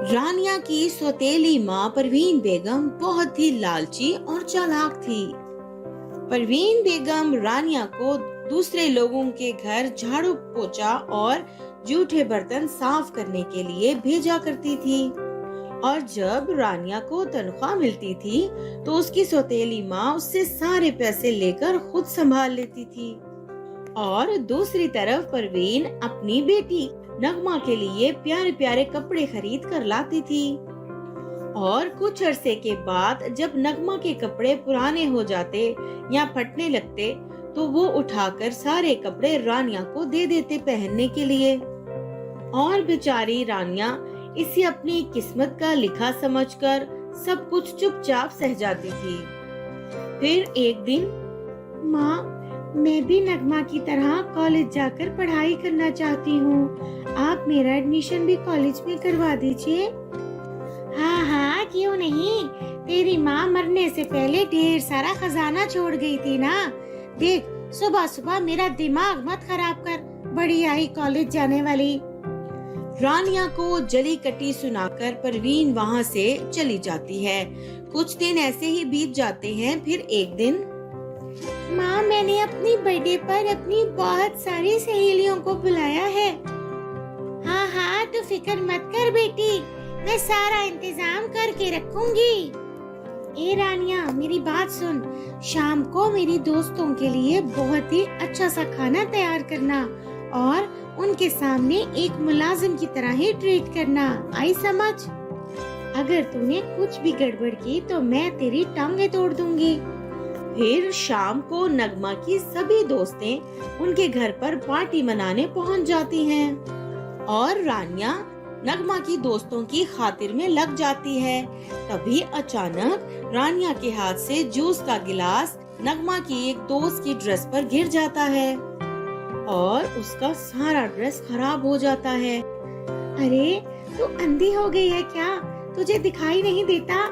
रानिया की सौतेली माँ परवीन बेगम बहुत ही लालची और चालाक थी। परवीन बेगम रानिया को दूसरे लोगों के घर झाड़ू पोछा और जूठे बर्तन साफ करने के लिए भेजा करती थी। और जब रानिया को तनख्वाह मिलती थी तो उसकी सौतेली माँ उससे सारे पैसे लेकर खुद संभाल लेती थी। और दूसरी तरफ परवीन अपनी बेटी नगमा के लिए प्यारे प्यारे कपड़े खरीद कर लाती थी। और कुछ अरसे के बाद जब नगमा के कपड़े पुराने हो जाते या फटने लगते तो वो उठाकर सारे कपड़े रानिया को दे देते पहनने के लिए। और बेचारी रानिया इसे अपनी किस्मत का लिखा समझकर सब कुछ चुपचाप सह जाती थी। फिर एक दिन, माँ, मैं भी नगमा की तरह कॉलेज जाकर पढ़ाई करना चाहती हूँ। आप मेरा एडमिशन भी कॉलेज में करवा दीजिए। हाँ हाँ, क्यों नहीं। तेरी माँ मरने से पहले ढेर सारा खजाना छोड़ गई थी ना। देख, सुबह सुबह मेरा दिमाग मत खराब कर। बड़ी आई कॉलेज जाने वाली। रानिया को जली कटी सुनाकर परवीन वहाँ से चली जाती है। कुछ दिन ऐसे ही बीत जाते हैं। फिर एक दिन, माँ, मैंने अपनी बर्थडे पर अपनी बहुत सारी सहेलियों को बुलाया है। हाँ हाँ, तू फिक्र मत कर बेटी, मैं सारा इंतजाम करके रखूंगी। ए रानिया, मेरी बात सुन। शाम को मेरी दोस्तों के लिए बहुत ही अच्छा सा खाना तैयार करना और उनके सामने एक मुलाजिम की तरह ही ट्रीट करना। आई समझ? अगर तूने कुछ भी गड़बड़ की तो मैं तेरी टांगे तोड़ दूंगी। फिर शाम को नगमा की सभी दोस्तें उनके घर पर पार्टी मनाने पहुंच जाती हैं और रानिया नगमा की दोस्तों की खातिर में लग जाती है। तभी अचानक रानिया के हाथ से जूस का गिलास नगमा की एक दोस्त की ड्रेस पर गिर जाता है और उसका सारा ड्रेस खराब हो जाता है। अरे, तू अंधी हो गई है क्या? तुझे दिखाई नहीं देता?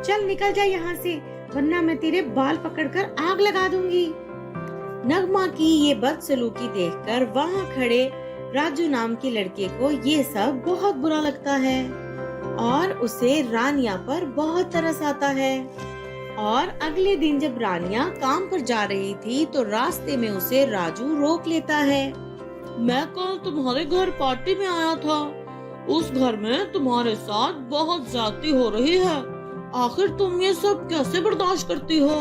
चल निकल जा यहाँ से, वरना मैं तेरे बाल पकड़कर आग लगा दूंगी। नगमा की ये बदसलूकी देखकर वहाँ खड़े राजू नाम के लड़के को ये सब बहुत बुरा लगता है और उसे रानिया पर बहुत तरस आता है। और अगले दिन जब रानिया काम पर जा रही थी तो रास्ते में उसे राजू रोक लेता है। मैं कल तुम्हारे घर पार्टी में आया था। उस घर में तुम्हारे साथ बहुत ज्यादती हो रही है। आखिर तुम ये सब कैसे बर्दाश्त करती हो?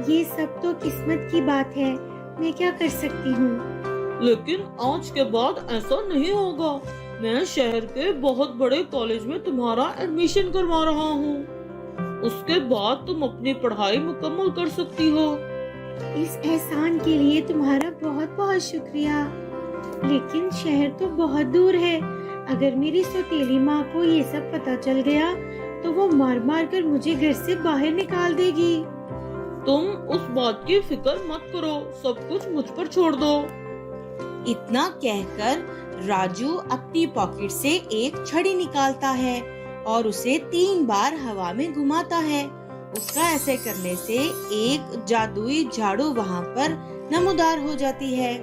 ये सब तो किस्मत की बात है, मैं क्या कर सकती हूँ। लेकिन आज के बाद ऐसा नहीं होगा। मैं शहर के बहुत बड़े कॉलेज में तुम्हारा एडमिशन करवा रहा हूँ। उसके बाद तुम अपनी पढ़ाई मुकम्मल कर सकती हो। इस एहसान के लिए तुम्हारा बहुत बहुत शुक्रिया। लेकिन शहर तो बहुत दूर है। अगर मेरी सौतेली माँ को ये सब पता चल गया तो वो मार मार कर मुझे घर से बाहर निकाल देगी। तुम उस बात की फिक्र मत करो, सब कुछ मुझ पर छोड़ दो। इतना कहकर राजू अपनी पॉकेट से एक छड़ी निकालता है और उसे 3 बार हवा में घुमाता है। उसका ऐसे करने से एक जादुई झाड़ू वहाँ पर नमूदार हो जाती है।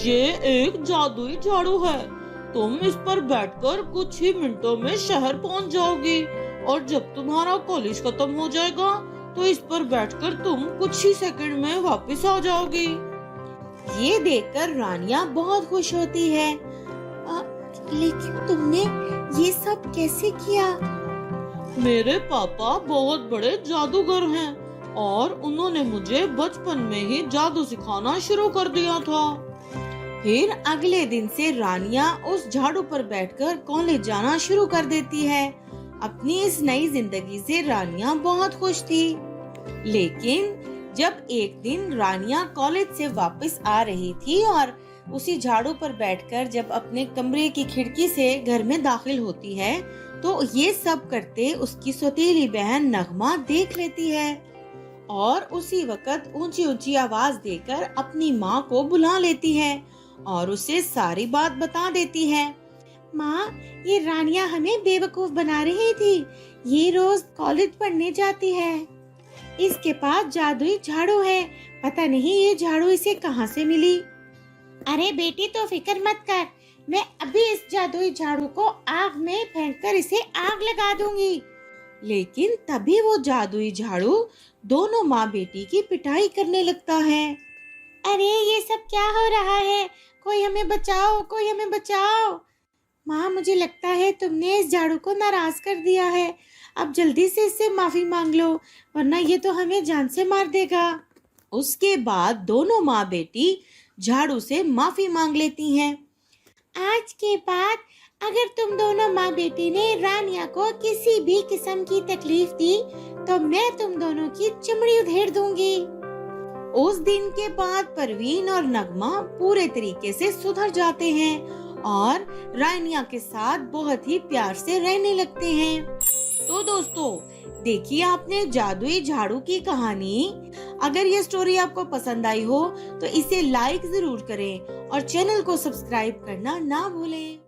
ये एक जादुई झाड़ू है। तुम इस पर बैठकर कुछ ही मिनटों में शहर पहुँच जाओगी और जब तुम्हारा कॉलेज खत्म हो जाएगा तो इस पर बैठकर तुम कुछ ही सेकंड में वापस आ जाओगी। ये देखकर रानिया बहुत खुश होती है। लेकिन तुमने ये सब कैसे किया? मेरे पापा बहुत बड़े जादूगर हैं और उन्होंने मुझे बचपन में ही जादू सिखाना शुरू कर दिया था। फिर अगले दिन से रानिया उस झाड़ू पर बैठकर कॉलेज जाना शुरू कर देती है। अपनी इस नई जिंदगी से रानिया बहुत खुश थी। लेकिन जब एक दिन रानिया कॉलेज से वापस आ रही थी और उसी झाड़ू पर बैठकर जब अपने कमरे की खिड़की से घर में दाखिल होती है तो ये सब करते उसकी सौतेली बहन नगमा देख लेती है और उसी वक्त ऊंची ऊंची आवाज देकर अपनी माँ को बुला लेती है और उसे सारी बात बता देती है। माँ, ये रानिया हमें बेवकूफ बना रही थी। ये रोज कॉलेज पढ़ने जाती है। इसके पास जादुई झाड़ू है। पता नहीं ये झाड़ू इसे कहाँ से मिली। अरे बेटी तो फिक्र मत कर, मैं अभी इस जादुई झाड़ू को आग में फेंककर इसे आग लगा दूंगी। लेकिन तभी वो जादुई झाड़ू दोनों माँ बेटी की पिटाई करने लगता है। अरे ये सब क्या हो रहा है? कोई हमें बचाओ, कोई हमें बचाओ। माँ मुझे लगता है तुमने इस झाड़ू को नाराज कर दिया है। अब जल्दी से इससे माफी मांग लो, वरना ये तो हमें जान से मार देगा। उसके बाद दोनों माँ बेटी झाड़ू से माफी मांग लेती हैं। आज के बाद अगर तुम दोनों माँ बेटी ने रानिया को किसी भी किस्म की तकलीफ दी तो मैं तुम दोनों की चमड़ी उधेड़ दूंगी। उस दिन के बाद परवीन और नगमा पूरे तरीके से सुधर जाते हैं और रानिया के साथ बहुत ही प्यार से रहने लगते हैं। तो दोस्तों, देखिए आपने जादुई झाड़ू की कहानी। अगर ये स्टोरी आपको पसंद आई हो तो इसे लाइक जरूर करें और चैनल को सब्सक्राइब करना ना भूलें।